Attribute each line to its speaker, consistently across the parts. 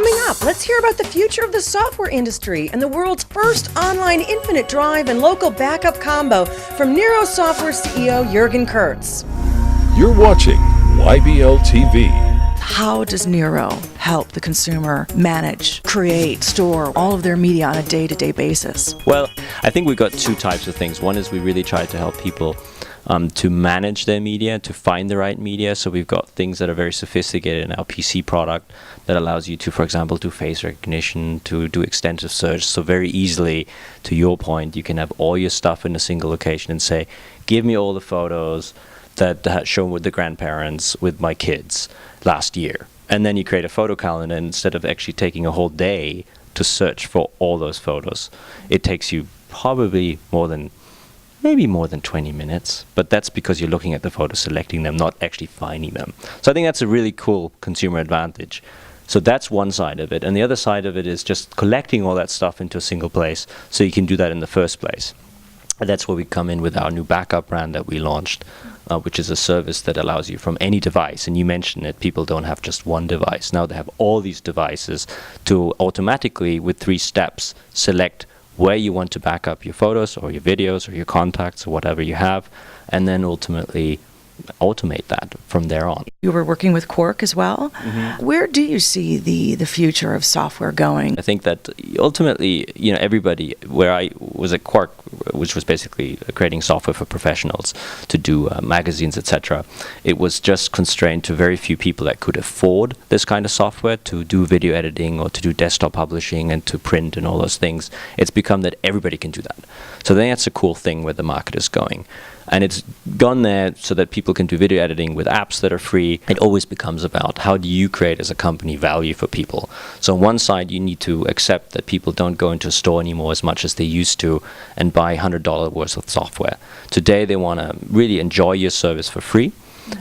Speaker 1: Coming up, let's hear about the future of the software industry and the world's first online infinite drive and local backup combo from Nero Software CEO Jürgen Kurtz.
Speaker 2: You're watching YBL TV.
Speaker 3: How does Nero help the consumer manage, create, store all of their media on a day-to-day basis?
Speaker 4: Well, I think we've got two types of things. One is we really try to help people to manage their media, to find the right media. So we've got things that are very sophisticated in our PC product that allows you to, for example, do face recognition, to do extensive search. So very easily, to your point, you can have all your stuff in a single location and say, give me all the photos that shown with the grandparents with my kids last year. And then you create a photo calendar, and instead of actually taking a whole day to search for all those photos, it takes you probably maybe more than 20 minutes, but that's because you're looking at the photos, selecting them, not actually finding them. So I think that's a really cool consumer advantage. So that's one side of it. And the other side of it is just collecting all that stuff into a single place so you can do that in the first place. And that's where we come in with our new backup brand that we launched, which is a service that allows you from any device. And you mentioned it, people don't have just one device. Now they have all these devices to automatically, with 3 steps, select where you want to back up your photos or your videos or your contacts or whatever you have, and then ultimately automate that from there on.
Speaker 3: You were working with Quark as well.
Speaker 4: Mm-hmm.
Speaker 3: Where do you see the future of software going?
Speaker 4: I think that ultimately, everybody, where I was at Quark, which was basically creating software for professionals to do magazines, etc., it was just constrained to very few people that could afford this kind of software to do video editing or to do desktop publishing and to print and all those things. It's become that everybody can do that. So I think that's a cool thing where the market is going. And it's gone there so that people can do video editing with apps that are free. It always becomes about how do you create as a company value for people. So on one side, you need to accept that people don't go into a store anymore as much as they used to and buy $100 worth of software. Today, they want to really enjoy your service for free.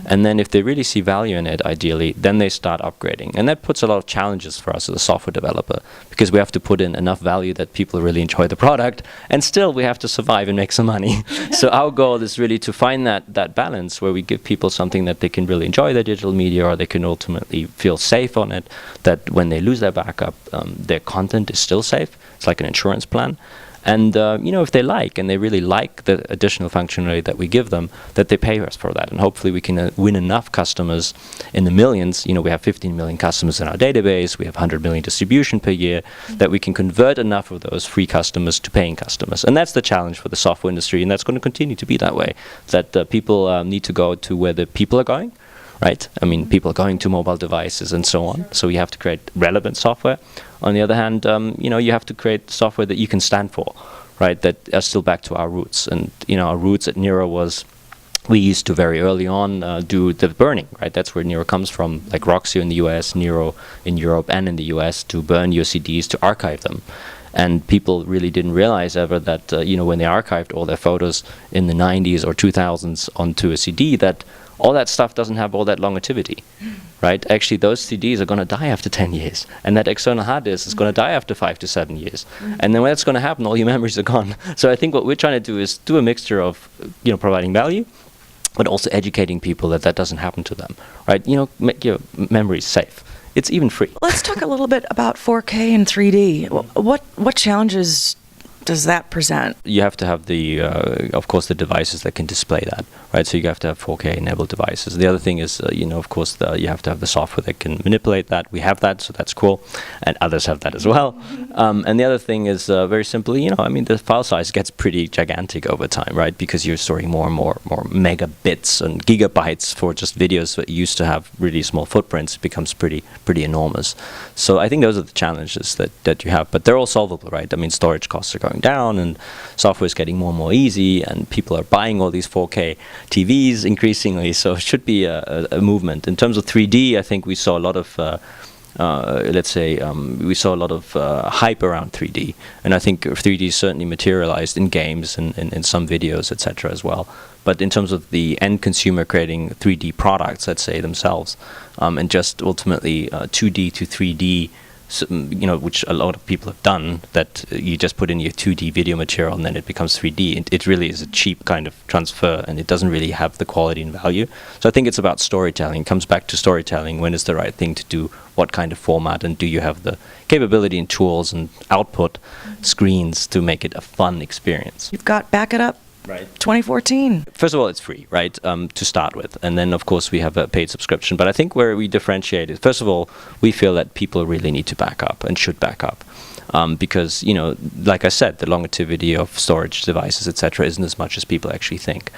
Speaker 4: And then if they really see value in it, ideally, then they start upgrading. And that puts a lot of challenges for us as a software developer, because we have to put in enough value that people really enjoy the product, and still we have to survive and make some money. So our goal is really to find that balance where we give people something that they can really enjoy their digital media, or they can ultimately feel safe on it, that when they lose their backup, their content is still safe. It's like an insurance plan. And, if they and they really like the additional functionality that we give them, that they pay us for that. And hopefully we can win enough customers in the millions. We have 15 million customers in our database. We have 100 million distribution per year, that we can convert enough of those free customers to paying customers. And that's the challenge for the software industry. And that's going to continue to be that way, that people need to go to where the people are going. Right? I mean, people are going to mobile devices and so on. So you have to create relevant software. On the other hand, you have to create software that you can stand for, right? That are still back to our roots. And, our roots at Nero was, we used to very early on do the burning, right? That's where Nero comes from, like Roxio in the US, Nero in Europe and in the US, to burn your CDs, to archive them. And people really didn't realize ever that, when they archived all their photos in the 90s or 2000s onto a CD, that all that stuff doesn't have all that longevity, right? Actually, those CDs are going to die after 10 years. And that external hard disk is going to die after 5 to 7 years. And then when that's going to happen, all your memories are gone. So I think what we're trying to do is do a mixture of, providing value, but also educating people that doesn't happen to them, right? Make your memories safe. It's even free.
Speaker 3: Let's talk a little bit about 4K and 3D. What challenges does that present?
Speaker 4: You have to have of course, the devices that can display that, right? So you have to have 4K enabled devices. The other thing is, of course, you have to have the software that can manipulate that. We have that, so that's cool, and others have that as well. And the other thing is very simply, the file size gets pretty gigantic over time, right? Because you're storing more and more megabits and gigabytes for just videos that used to have really small footprints. It becomes pretty enormous. So I think those are the challenges that you have, but they're all solvable, right? Storage costs are going down, and software is getting more and more easy, and people are buying all these 4K TVs increasingly, so it should be a movement. In terms of 3D, I think we saw a lot of hype around 3D, and I think 3D certainly materialized in games and in some videos, etc. as well. But in terms of the end consumer creating 3D products, let's say themselves, and just ultimately 2D to 3D which a lot of people have done, that you just put in your 2D video material and then it becomes 3D. It really is a cheap kind of transfer, and it doesn't really have the quality and value. So I think it's about storytelling. It comes back to storytelling. When is the right thing to do? What kind of format? And do you have the capability and tools and output screens to make it a fun experience?
Speaker 3: You've got BackItUp.
Speaker 4: Right.
Speaker 3: 2014.
Speaker 4: First of all, it's free, right, to start with. And then, of course, we have a paid subscription. But I think where we differentiate is, first of all, we feel that people really need to back up and should back up. Because, like I said, the longevity of storage devices, etc., isn't as much as people actually think.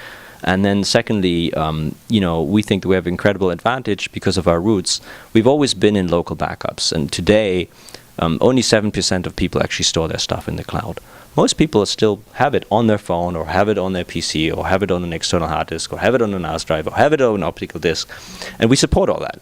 Speaker 4: And then secondly, we think that we have incredible advantage because of our roots. We've always been in local backups. And today, only 7% of people actually store their stuff in the cloud. Most people still have it on their phone, or have it on their PC, or have it on an external hard disk, or have it on a NAS drive, or have it on an optical disk. And we support all that.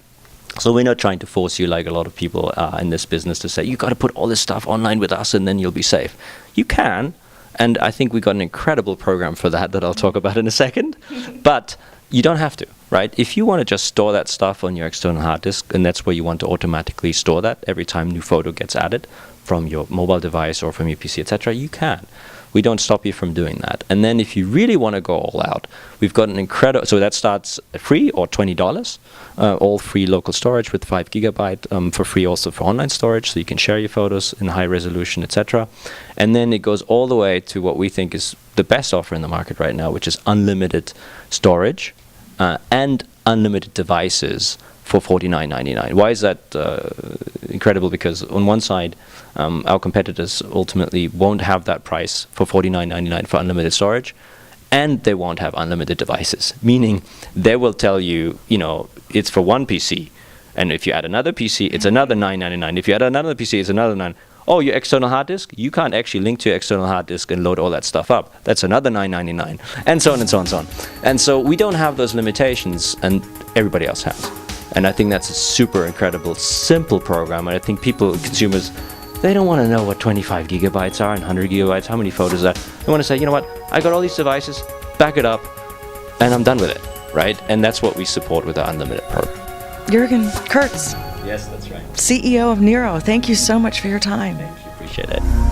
Speaker 4: So we're not trying to force you, like a lot of people in this business, to say, you got to put all this stuff online with us and then you'll be safe. You can, and I think we got an incredible program for that I'll talk about in a second. But you don't have to, right? If you want to just store that stuff on your external hard disk, and that's where you want to automatically store that every time new photo gets added from your mobile device or from your PC, etc., you can. We don't stop you from doing that. And then if you really want to go all out, we've got an incredible, so that starts free or $20, all free local storage with 5 GB, for free also for online storage, so you can share your photos in high resolution, etc. And then it goes all the way to what we think is the best offer in the market right now, which is unlimited storage and unlimited devices for $49.99. Why is that incredible? Because on one side, our competitors ultimately won't have that price for $49.99 for unlimited storage, and they won't have unlimited devices, meaning they will tell you, it's for one PC, and if you add another PC, it's another $9.99. If you add another PC, it's another $9. Oh, your external hard disk? You can't actually link to your external hard disk and load all that stuff up. That's another $9.99, and so on and so on and so on. And so we don't have those limitations, and everybody else has. And I think that's a super incredible, simple program. And I think consumers, they don't want to know what 25 gigabytes are and 100 gigabytes, how many photos are. They want to say, you know what, I got all these devices, back it up, and I'm done with it, right? And that's what we support with our unlimited program.
Speaker 3: Jürgen Kurtz,
Speaker 4: Yes, that's right.
Speaker 3: CEO of Nero, thank you so much for your time.
Speaker 4: Thank you, appreciate it.